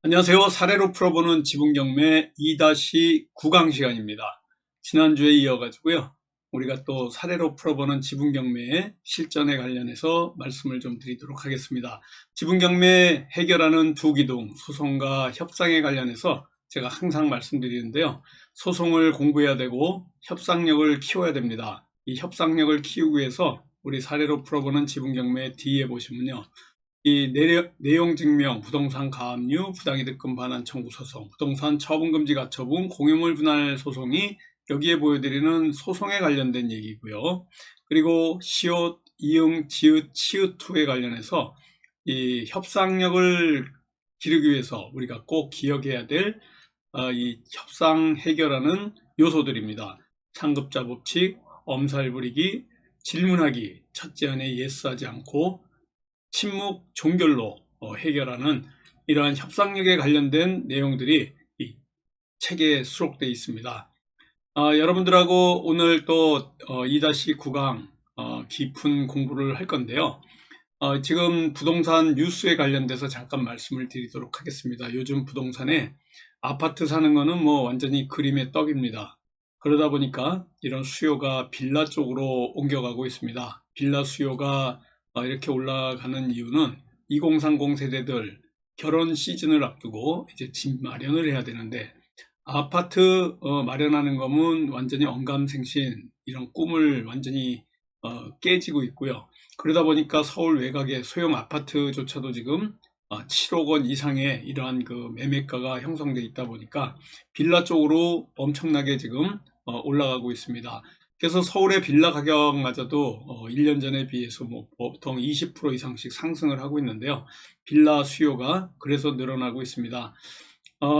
안녕하세요. 사례로 풀어보는 지분경매 2-9강 시간입니다. 지난주에 이어가지고요. 우리가 또 사례로 풀어보는 지분경매의 실전에 관련해서 말씀을 좀 드리도록 하겠습니다. 지분경매 해결하는 두 기둥, 소송과 협상에 관련해서 제가 항상 말씀드리는데요. 소송을 공부해야 되고 협상력을 키워야 됩니다. 이 협상력을 키우기 위해서 우리 사례로 풀어보는 지분경매 뒤에 보시면요. 이 내용 증명, 부동산 가압류, 부당이득금 반환 청구 소송, 부동산 처분금지 가처분, 공유물 분할 소송이 여기에 보여드리는 소송에 관련된 얘기고요. 그리고 시옷, 이응, 지읒, 치읒2에 관련해서 이 협상력을 기르기 위해서 우리가 꼭 기억해야 될 이 협상 해결하는 요소들입니다. 상급자 법칙, 엄살 부리기, 질문하기, 첫째 안에 예스하지 않고 침묵 종결로 해결하는 이러한 협상력에 관련된 내용들이 이 책에 수록되어 있습니다. 여러분들하고 오늘 또 2-9강 깊은 공부를 할 건데요. 지금 부동산 뉴스에 관련돼서 잠깐 말씀을 드리도록 하겠습니다. 요즘 부동산에 아파트 사는 거는 뭐 완전히 그림의 떡입니다. 그러다 보니까 이런 수요가 빌라 쪽으로 옮겨가고 있습니다. 빌라 수요가 이렇게 올라가는 이유는 2030 세대들 결혼 시즌을 앞두고 이제 집 마련을 해야 되는데 아파트 마련하는 거면 완전히 언감생신 이런 꿈을 완전히 깨지고 있고요. 그러다 보니까 서울 외곽의 소형 아파트조차도 지금 7억 원 이상의 이러한 그 매매가가 형성돼 있다 보니까 빌라 쪽으로 엄청나게 지금 올라가고 있습니다. 그래서 서울의 빌라 가격마저도 1년 전에 비해서 뭐 보통 20% 이상씩 상승을 하고 있는데요. 빌라 수요가 그래서 늘어나고 있습니다.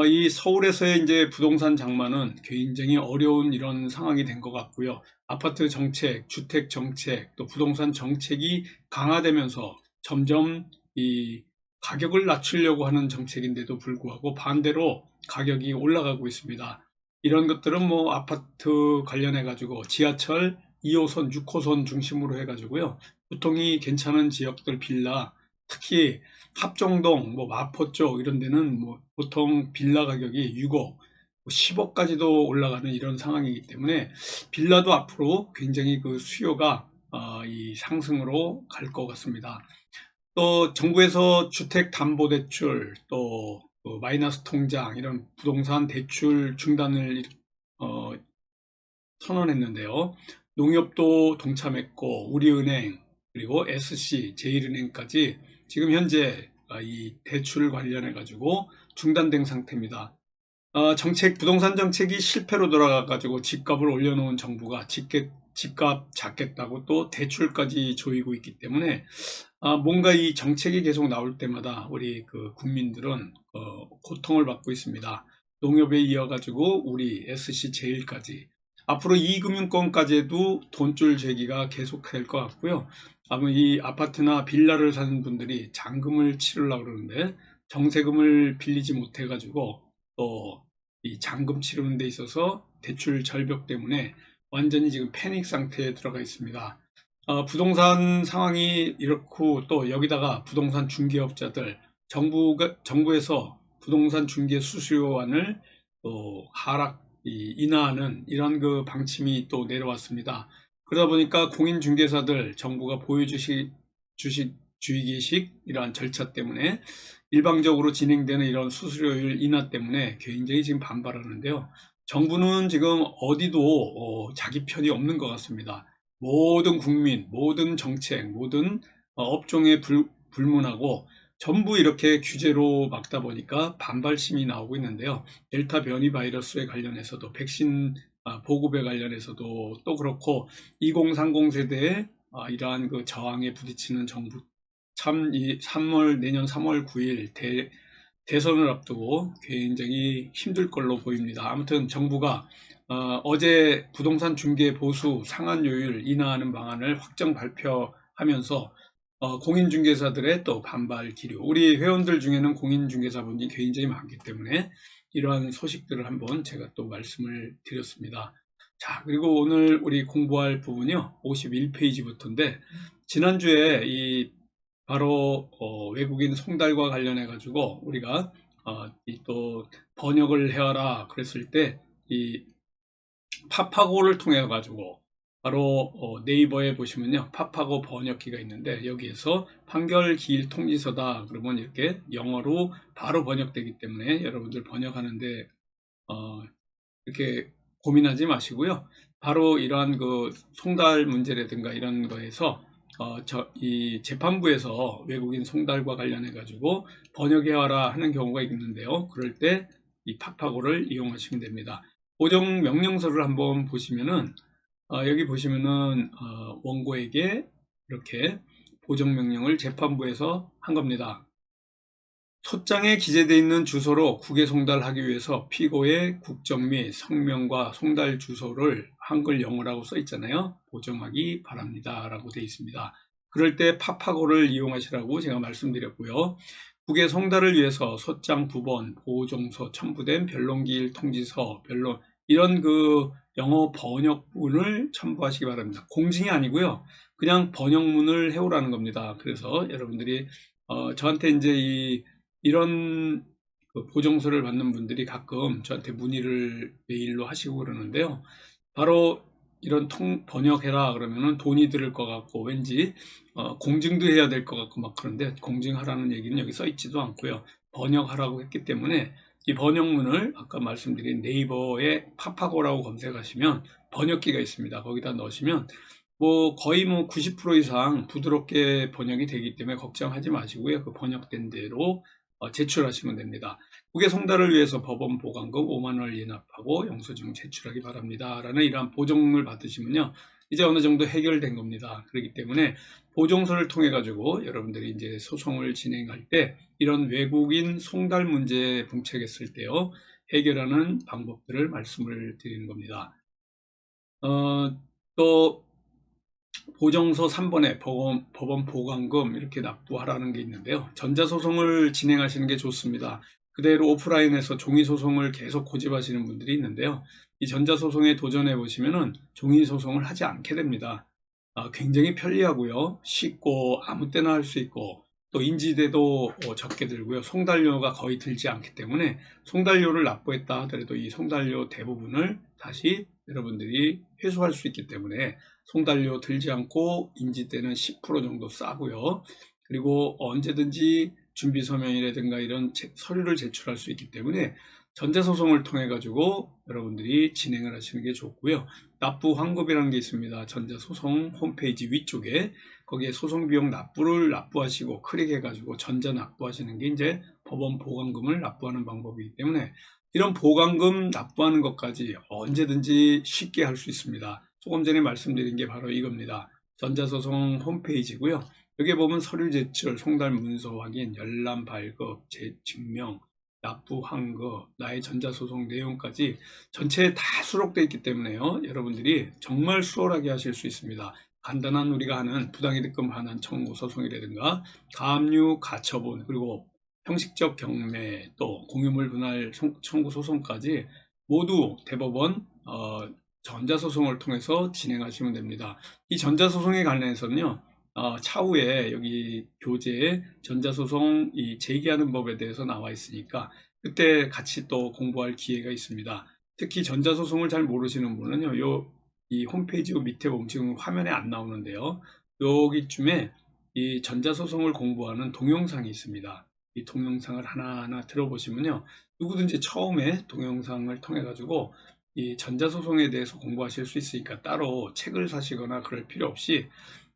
이 서울에서의 이제 부동산 장만은 굉장히 어려운 이런 상황이 된 것 같고요. 아파트 정책, 주택 정책, 또 부동산 정책이 강화되면서 점점 이 가격을 낮추려고 하는 정책인데도 불구하고 반대로 가격이 올라가고 있습니다. 이런 것들은 뭐 아파트 관련해 가지고 지하철 2호선, 6호선 중심으로 해 가지고요. 교통이 괜찮은 지역들 빌라, 특히 합정동, 뭐 마포 쪽 이런 데는 뭐 보통 빌라 가격이 6억, 10억까지도 올라가는 이런 상황이기 때문에 빌라도 앞으로 굉장히 그 수요가 이 상승으로 갈 것 같습니다. 또 정부에서 주택담보대출, 또 마이너스 통장 이런 부동산 대출 중단을 어, 선언했는데요. 농협도 동참했고 우리은행 그리고 SC, 제일은행까지 지금 현재 이 대출 관련해 가지고 중단된 상태입니다. 정책, 부동산 정책이 실패로 돌아가 가지고 집값을 올려놓은 정부가 집값 잡겠다고 또 대출까지 조이고 있기 때문에 뭔가 이 정책이 계속 나올 때마다 우리 그 국민들은 고통을 받고 있습니다. 농협에 이어가지고 우리 SC 제일까지 앞으로 이금융권까지도 돈줄 제기가 계속될 것 같고요. 아마 이 아파트나 빌라를 사는 분들이 잔금을 치르려고 그러는데 정세금을 빌리지 못해가지고 또 이 잔금 치르는 데 있어서 대출 절벽 때문에 완전히 지금 패닉 상태에 들어가 있습니다. 부동산 상황이 이렇고 또 여기다가 부동산 중개업자들 정부에서 부동산 중개 수수료안을 또 인하하는 이런 그 방침이 또 내려왔습니다. 그러다 보니까 공인중개사들 정부가 주의기식 이러한 절차 때문에 일방적으로 진행되는 이런 수수료율 인하 때문에 굉장히 지금 반발하는데요. 정부는 지금 어디도 자기 편이 없는 것 같습니다. 모든 국민, 모든 정책, 모든 업종에 불문하고 전부 이렇게 규제로 막다 보니까 반발심이 나오고 있는데요. 델타 변이 바이러스에 관련해서도 백신 보급에 관련해서도 또 그렇고 2030 세대의 이러한 그 저항에 부딪히는 정부 참 이 내년 3월 9일 대선을 앞두고 굉장히 힘들 걸로 보입니다. 아무튼 정부가 어제 부동산 중개 보수 상한요율 인하하는 방안을 확정 발표하면서 공인중개사들의 또 반발 기류, 우리 회원들 중에는 공인중개사분이 굉장히 많기 때문에 이러한 소식들을 한번 제가 또 말씀을 드렸습니다. 자, 그리고 오늘 우리 공부할 부분이요 51페이지부터인데 지난주에 이 바로 외국인 송달과 관련해 가지고 우리가 또 번역을 해라 그랬을 때 이 파파고를 통해 가지고 바로 네이버에 보시면요, 파파고 번역기가 있는데 여기에서 판결 기일 통지서다 그러면 이렇게 영어로 바로 번역되기 때문에 여러분들 번역하는데 이렇게 고민하지 마시고요. 바로 이러한 그 송달 문제라든가 이런 거에서 이 재판부에서 외국인 송달과 관련해 가지고 번역해와라 하는 경우가 있는데요. 그럴 때 이 파파고를 이용하시면 됩니다. 보정 명령서를 한번 보시면은 여기 보시면은 원고에게 이렇게 보정 명령을 재판부에서 한 겁니다. 소장에 기재되어 있는 주소로 국외 송달하기 위해서 피고의 국적 및 성명과 송달 주소를 한글 영어라고 써 있잖아요. 보정하기 바랍니다 라고 되어 있습니다. 그럴 때 파파고를 이용하시라고 제가 말씀드렸고요. 국외 송달을 위해서 소장 9번, 보정서 첨부된 변론기일 통지서, 이런 그 영어 번역문을 첨부하시기 바랍니다. 공증이 아니고요. 그냥 번역문을 해오라는 겁니다. 그래서 여러분들이 저한테 이제 이런 그 보정서를 받는 분들이 가끔 저한테 문의를 메일로 하시고 그러는데요. 바로 이런 번역해라 그러면은 돈이 들을 것 같고 왠지 공증도 해야 될 것 같고 막 그런데 공증하라는 얘기는 여기 써 있지도 않고요. 번역하라고 했기 때문에 이 번역문을 아까 말씀드린 네이버에 파파고라고 검색하시면 번역기가 있습니다. 거기다 넣으시면 거의 90% 이상 부드럽게 번역이 되기 때문에 걱정하지 마시고요. 그 번역된 대로 제출하시면 됩니다. 국외 송달을 위해서 법원 보관금 5만 원을 예납하고 영수증 제출하기 바랍니다 라는 이러한 보정을 받으시면요, 이제 어느 정도 해결된 겁니다. 그렇기 때문에 보정서를 통해 가지고 여러분들이 이제 소송을 진행할 때 이런 외국인 송달 문제에 봉착했을 때요, 해결하는 방법들을 말씀을 드리는 겁니다. 또 보정서 3번에 법원 보관금 이렇게 납부하라는 게 있는데요. 전자소송을 진행하시는 게 좋습니다. 그대로 오프라인에서 종이소송을 계속 고집하시는 분들이 있는데요. 이 전자소송에 도전해 보시면은 종이소송을 하지 않게 됩니다. 굉장히 편리하고요. 쉽고 아무 때나 할 수 있고 또 인지대도 적게 들고요. 송달료가 거의 들지 않기 때문에 송달료를 납부했다 하더라도 이 송달료 대부분을 다시 여러분들이 회수할 수 있기 때문에 송달료 들지 않고 인지대는 10% 정도 싸고요. 그리고 언제든지 준비서명이라든가 이런 서류를 제출할 수 있기 때문에 전자소송을 통해 가지고 여러분들이 진행을 하시는 게 좋고요. 납부 환급이라는 게 있습니다. 전자소송 홈페이지 위쪽에 거기에 소송비용 납부를 납부하시고 클릭해 가지고 전자 납부하시는 게 이제 법원 보관금을 납부하는 방법이기 때문에 이런 보관금 납부하는 것까지 언제든지 쉽게 할 수 있습니다. 조금 전에 말씀드린 게 바로 이겁니다. 전자소송 홈페이지고요. 여기에 보면 서류 제출, 송달 문서 확인, 열람 발급, 증명, 납부 환급, 나의 전자소송 내용까지 전체에 다 수록되어 있기 때문에요. 여러분들이 정말 수월하게 하실 수 있습니다. 간단한 우리가 하는 부당이득금 반환 청구 소송이라든가 가압류 가처분, 그리고 형식적 경매, 또 공유물 분할 청구 소송까지 모두 대법원 전자소송을 통해서 진행하시면 됩니다. 이 전자소송에 관련해서는요, 차후에 여기 교재에 전자소송 제기하는 법에 대해서 나와 있으니까 그때 같이 또 공부할 기회가 있습니다. 특히 전자소송을 잘 모르시는 분은요, 이 홈페이지 밑에 보면 지금 화면에 안 나오는데요, 여기쯤에 이 전자소송을 공부하는 동영상이 있습니다. 이 동영상을 하나하나 들어보시면요, 누구든지 처음에 동영상을 통해 가지고 이 전자소송에 대해서 공부하실 수 있으니까 따로 책을 사시거나 그럴 필요 없이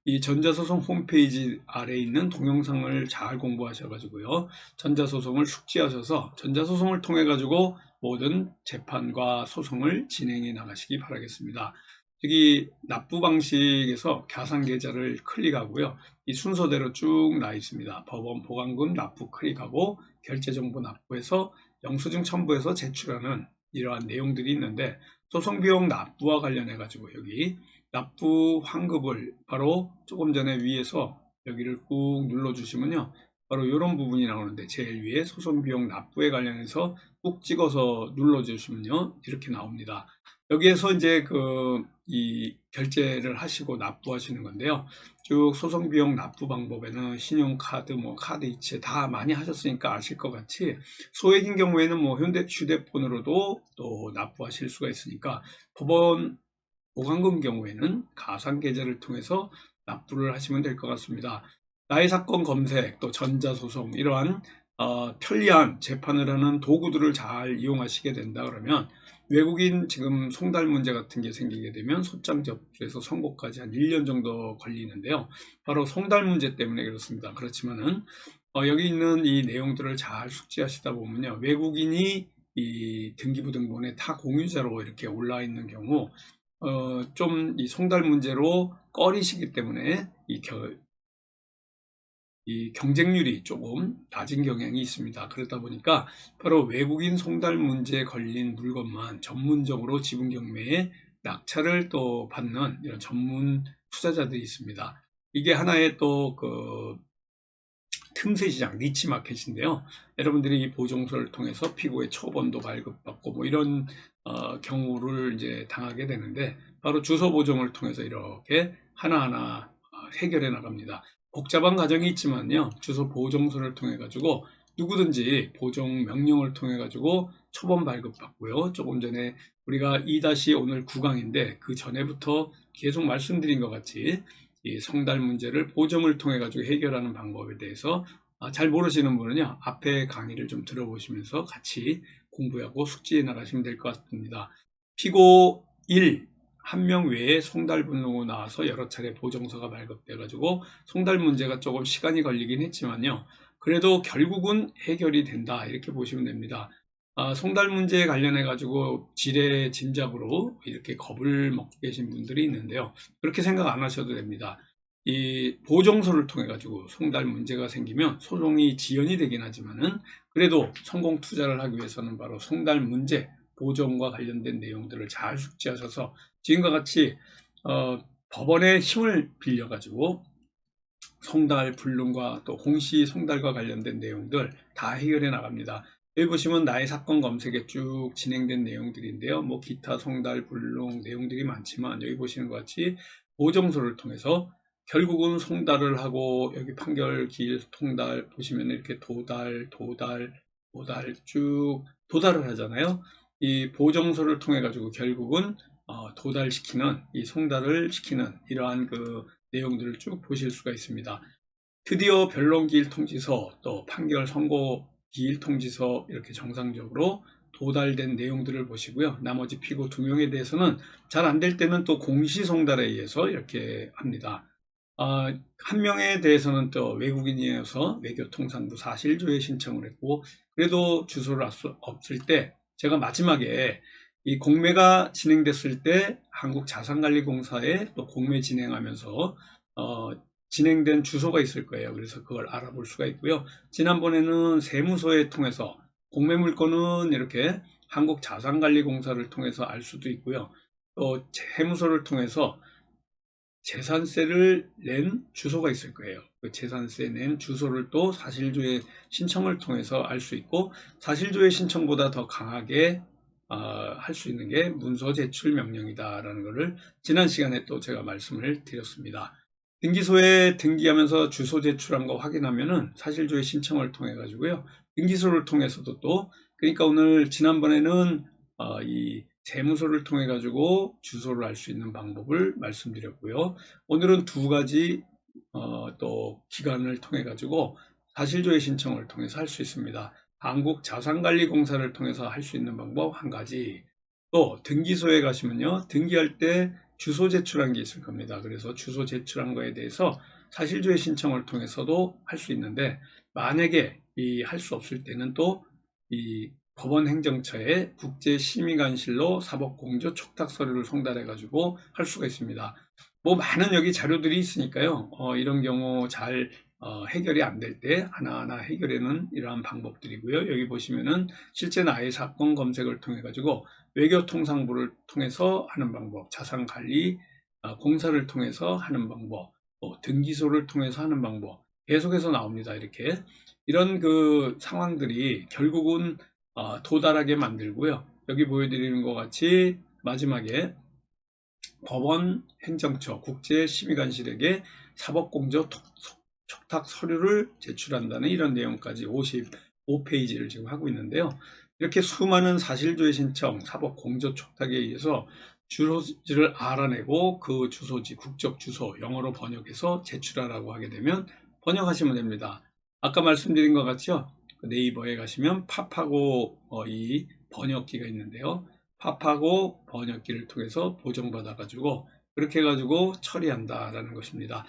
이 전자소송 홈페이지 아래에 있는 동영상을 잘 공부하셔가지고요, 전자소송을 숙지하셔서 전자소송을 통해 가지고 모든 재판과 소송을 진행해 나가시기 바라겠습니다. 여기 납부 방식에서 가상계좌를 클릭하고요, 이 순서대로 쭉 나와 있습니다. 법원 보관금 납부 클릭하고 결제정보 납부해서 영수증 첨부해서 제출하는 이러한 내용들이 있는데, 소송비용 납부와 관련해 가지고 여기 납부 환급을 바로 조금 전에 위에서 여기를 꾹 눌러 주시면요, 바로 이런 부분이 나오는데 제일 위에 소송비용 납부에 관련해서 꾹 찍어서 눌러 주시면요, 이렇게 나옵니다. 여기에서 이제 이 결제를 하시고 납부하시는 건데요. 쭉 소송 비용 납부 방법에는 신용카드, 뭐 카드 이체 다 많이 하셨으니까 아실 것 같이 소액인 경우에는 뭐 휴대폰으로도 또 납부하실 수가 있으니까 법원 보강금 경우에는 가상계좌를 통해서 납부를 하시면 될 것 같습니다. 나의 사건 검색, 또 전자소송 이러한 편리한 재판을 하는 도구들을 잘 이용하시게 된다 그러면 외국인 지금 송달 문제 같은 게 생기게 되면 소장 접수해서 선고까지 한 1년 정도 걸리는데요. 바로 송달 문제 때문에 그렇습니다. 그렇지만은 여기 있는 이 내용들을 잘 숙지하시다 보면요. 외국인이 이 등기부등본에 타 공유자로 이렇게 올라 있는 경우 좀 이 송달 문제로 꺼리시기 때문에 이 경쟁률이 조금 낮은 경향이 있습니다. 그러다 보니까 바로 외국인 송달 문제에 걸린 물건만 전문적으로 지분 경매에 낙찰을 또 받는 이런 전문 투자자들이 있습니다. 이게 하나의 또 틈새 시장, 니치 마켓인데요. 여러분들이 이 보증서를 통해서 피고의 초본도 발급받고 뭐 이런 경우를 이제 당하게 되는데 바로 주소 보정을 통해서 이렇게 하나하나 해결해 나갑니다. 복잡한 과정이 있지만요. 주소 보정서를 통해 가지고 누구든지 보정 명령을 통해 가지고 초본 발급받고요. 조금 전에 우리가 2- 오늘 9강인데 그 전에부터 계속 말씀드린 것 같이 이 성달 문제를 보정을 통해 가지고 해결하는 방법에 대해서 잘 모르시는 분은요 앞에 강의를 좀 들어보시면서 같이 공부하고 숙지해 나가시면 될 것 같습니다. 피고 1 한 명 외에 송달 분노가 나와서 여러 차례 보정서가 발급돼 가지고 송달 문제가 조금 시간이 걸리긴 했지만요 그래도 결국은 해결이 된다 이렇게 보시면 됩니다. 송달 문제에 관련해 가지고 지레 짐작으로 이렇게 겁을 먹고 계신 분들이 있는데요. 그렇게 생각 안 하셔도 됩니다. 이 보정서를 통해 가지고 송달 문제가 생기면 소송이 지연이 되긴 하지만은 그래도 성공 투자를 하기 위해서는 바로 송달 문제 보정과 관련된 내용들을 잘 숙지하셔서 지금과 같이 법원의 힘을 빌려 가지고 송달 불능과 또 공시 송달과 관련된 내용들 다 해결해 나갑니다. 여기 보시면 나의 사건 검색에 쭉 진행된 내용들인데요. 뭐 기타 송달 불능 내용들이 많지만 여기 보시는 것 같이 보정서를 통해서 결국은 송달을 하고 여기 판결 기일 통달 보시면 이렇게 도달 쭉 도달을 하잖아요. 이 보정서를 통해 가지고 결국은 도달시키는 이 송달을 시키는 이러한 내용들을 쭉 보실 수가 있습니다. 드디어 변론기일 통지서 또 판결 선고 기일 통지서 이렇게 정상적으로 도달된 내용들을 보시고요. 나머지 피고 2명에 대해서는 잘 안 될 때는 또 공시송달에 의해서 이렇게 합니다. 한 명에 대해서는 또 외국인이어서 외교통상부 사실조회 신청을 했고 그래도 주소를 알 수 없을 때 제가 마지막에 이 공매가 진행됐을 때 한국자산관리공사에 또 공매 진행하면서 진행된 주소가 있을 거예요. 그래서 그걸 알아볼 수가 있고요. 지난번에는 세무서에 통해서 공매 물건은 이렇게 한국자산관리공사를 통해서 알 수도 있고요. 또 세무서를 통해서 재산세를 낸 주소가 있을 거예요. 그 재산세 낸 주소를 또 사실조회 신청을 통해서 알 수 있고 사실조회 신청보다 더 강하게 할 수 있는 게 문서 제출 명령이다라는 것을 지난 시간에 또 제가 말씀을 드렸습니다. 등기소에 등기하면서 주소 제출한 거 확인하면은 사실조회 신청을 통해 가지고요. 등기소를 통해서도 또 그러니까 오늘 지난번에는 이 세무서를 통해 가지고 주소를 알 수 있는 방법을 말씀드렸고요. 오늘은 2가지 또 기관을 통해 가지고 사실조회 신청을 통해서 할 수 있습니다. 한국자산관리공사를 통해서 할 수 있는 방법 1가지, 또 등기소에 가시면요 등기할 때 주소 제출한 게 있을 겁니다. 그래서 주소 제출한 거에 대해서 사실조회 신청을 통해서도 할 수 있는데 만약에 할 수 없을 때는 또 이 법원행정처에 국제심의관실로 사법공조 촉탁 서류를 송달해 가지고 할 수가 있습니다. 뭐 많은 여기 자료들이 있으니까요. 이런 경우 잘 해결이 안 될 때 하나하나 해결하는 이러한 방법들이고요. 여기 보시면은 실제 나의 사건 검색을 통해 가지고 외교통상부를 통해서 하는 방법, 자산관리 공사를 통해서 하는 방법, 또 등기소를 통해서 하는 방법 계속해서 나옵니다. 이렇게 이런 상황들이 결국은 도달하게 만들고요. 여기 보여드리는 것 같이 마지막에 법원, 행정처, 국제심의관실에게 사법공조 촉탁 서류를 제출한다는 이런 내용까지 55페이지를 지금 하고 있는데요. 이렇게 수많은 사실조회 신청, 사법공조 촉탁에 의해서 주소지를 알아내고 그 주소지, 국적 주소, 영어로 번역해서 제출하라고 하게 되면 번역하시면 됩니다. 아까 말씀드린 것 같죠? 네이버에 가시면 팝하고 이 번역기가 있는데요. 팝하고 번역기를 통해서 보정받아 가지고 그렇게 해가지고 처리한다라는 것입니다.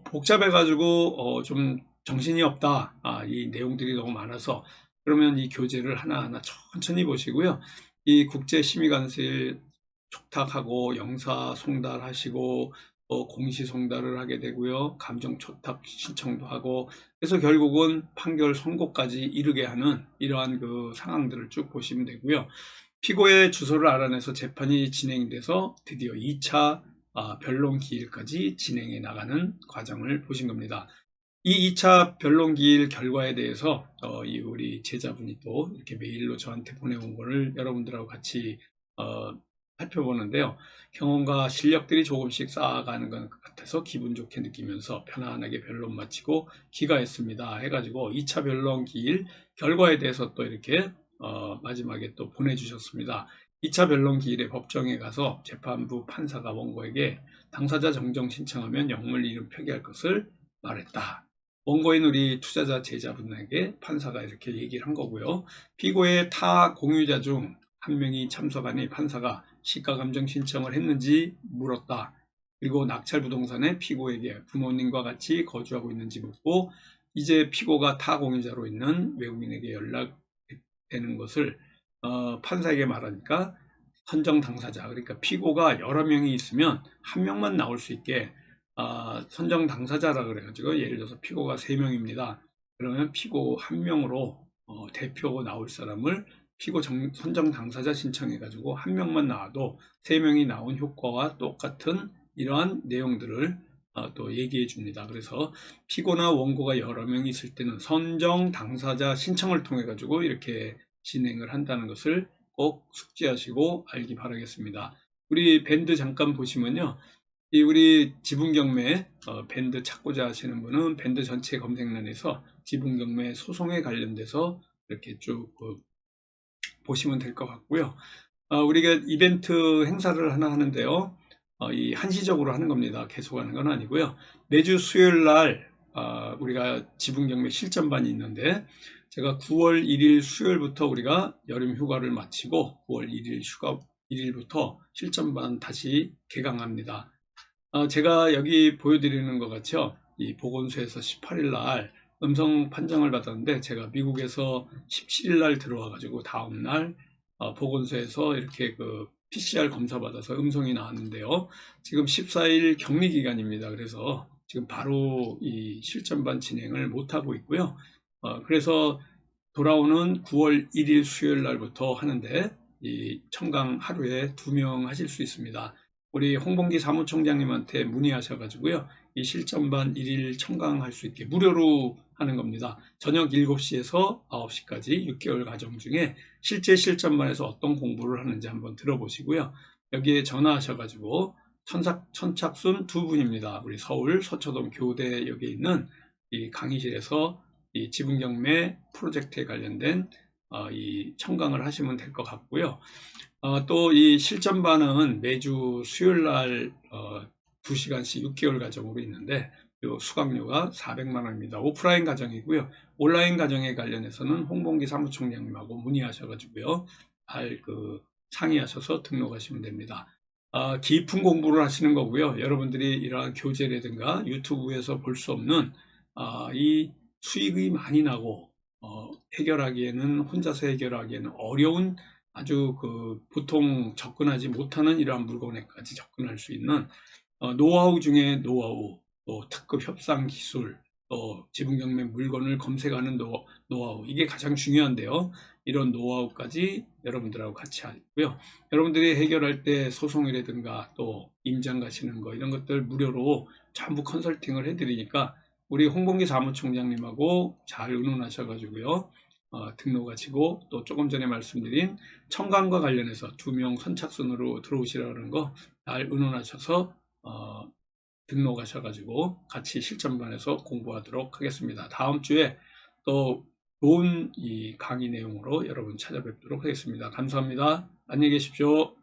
복잡해 가지고 좀 정신이 없다. 이 내용들이 너무 많아서 그러면 이 교재를 하나하나 천천히 보시고요. 이 국제심의관실 촉탁하고 영사 송달하시고 공시 송달을 하게 되고요. 감정 촉탁 신청도 하고 그래서 결국은 판결 선고까지 이르게 하는 이러한 그 상황들을 쭉 보시면 되고요. 피고의 주소를 알아내서 재판이 진행돼서 드디어 2차 변론 기일까지 진행해 나가는 과정을 보신 겁니다. 이 2차 변론 기일 결과에 대해서 우리 제자분이 또 이렇게 메일로 저한테 보내온 거를 여러분들하고 같이 살펴보는데요. 경험과 실력들이 조금씩 쌓아가는 것 같아서 기분 좋게 느끼면서 편안하게 변론 마치고 귀가했습니다. 해가지고 2차 변론 기일 결과에 대해서 또 이렇게 마지막에 또 보내주셨습니다. 2차 변론 기일에 법정에 가서 재판부 판사가 원고에게 당사자 정정 신청하면 영물 이름 표기할 것을 말했다. 원고인 우리 투자자 제자분에게 판사가 이렇게 얘기를 한 거고요. 피고의 타 공유자 중 한 명이 참석하니 판사가 시가감정 신청을 했는지 물었다. 그리고 낙찰부동산에 피고에게 부모님과 같이 거주하고 있는지 묻고 이제 피고가 타 공유자로 있는 외국인에게 연락되는 것을 판사에게 말하니까 선정 당사자, 그러니까 피고가 여러 명이 있으면 한 명만 나올 수 있게 선정 당사자라 그래가지고 예를 들어서 피고가 3명입니다. 그러면 피고 1명으로 대표고 나올 사람을 피고 선정 당사자 신청해가지고 1명만 나와도 3명이 나온 효과와 똑같은 이러한 내용들을 또 얘기해 줍니다. 그래서 피고나 원고가 여러 명이 있을 때는 선정 당사자 신청을 통해 가지고 이렇게 진행을 한다는 것을 꼭 숙지하시고 알기 바라겠습니다. 우리 밴드 잠깐 보시면요. 우리 지분경매 밴드 찾고자 하시는 분은 밴드 전체 검색란에서 지분경매 소송에 관련돼서 이렇게 쭉 보시면 될 것 같고요. 우리가 이벤트 행사를 하나 하는데요. 이 한시적으로 하는 겁니다. 계속 하는 건 아니고요. 매주 수요일 날 우리가 지분경매 실전반이 있는데 제가 9월 1일 수요일부터 우리가 여름 휴가를 마치고 9월 1일부터 실전반 다시 개강합니다. 제가 여기 보여드리는 것 같죠? 이 보건소에서 18일 날 음성 판정을 받았는데 제가 미국에서 17일 날 들어와 가지고 다음 날 보건소에서 이렇게 그 PCR 검사 받아서 음성이 나왔는데요. 지금 14일 격리 기간입니다. 그래서 지금 바로 이 실전반 진행을 못 하고 있고요. 그래서 돌아오는 9월 1일 수요일 날부터 하는데 이 청강 하루에 2명 하실 수 있습니다. 우리 홍범기 사무총장님한테 문의하셔가지고요. 이 실전반 1일 청강할 수 있게 무료로 하는 겁니다. 저녁 7시에서 9시까지 6개월 과정 중에 실제 실전반에서 어떤 공부를 하는지 한번 들어보시고요. 여기에 전화하셔가지고 선착순 2분입니다. 우리 서울 서초동 교대역에 있는 이 강의실에서 이 지분경매 프로젝트에 관련된 이 청강을 하시면 될 것 같고요. 또 이 실전반은 매주 수요일 날 2시간씩 6개월 과정으로 있는데 요 수강료가 400만 원입니다. 오프라인 과정이고요. 온라인 과정에 관련해서는 홍범기 사무총장님하고 문의하셔가지고요. 상의하셔서 등록하시면 됩니다. 깊은 공부를 하시는 거고요. 여러분들이 이러한 교재라든가 유튜브에서 볼 수 없는 이 수익이 많이 나고 해결하기에는 혼자서 해결하기에는 어려운 아주 보통 접근하지 못하는 이러한 물건에까지 접근할 수 있는 노하우 중에 노하우, 또 특급 협상 기술, 또 지분경매 물건을 검색하는 노하우 이게 가장 중요한데요. 이런 노하우까지 여러분들하고 같이 하고요. 여러분들이 해결할 때 소송이라든가 또 임장 가시는 거 이런 것들 무료로 전부 컨설팅을 해드리니까 우리 홍범기 사무총장님하고 잘 의논하셔가지고요. 등록하시고, 또 조금 전에 말씀드린 청강과 관련해서 2명 선착순으로 들어오시라는 거 잘 의논하셔서 등록하셔가지고 같이 실전반에서 공부하도록 하겠습니다. 다음 주에 또 좋은 이 강의 내용으로 여러분 찾아뵙도록 하겠습니다. 감사합니다. 안녕히 계십시오.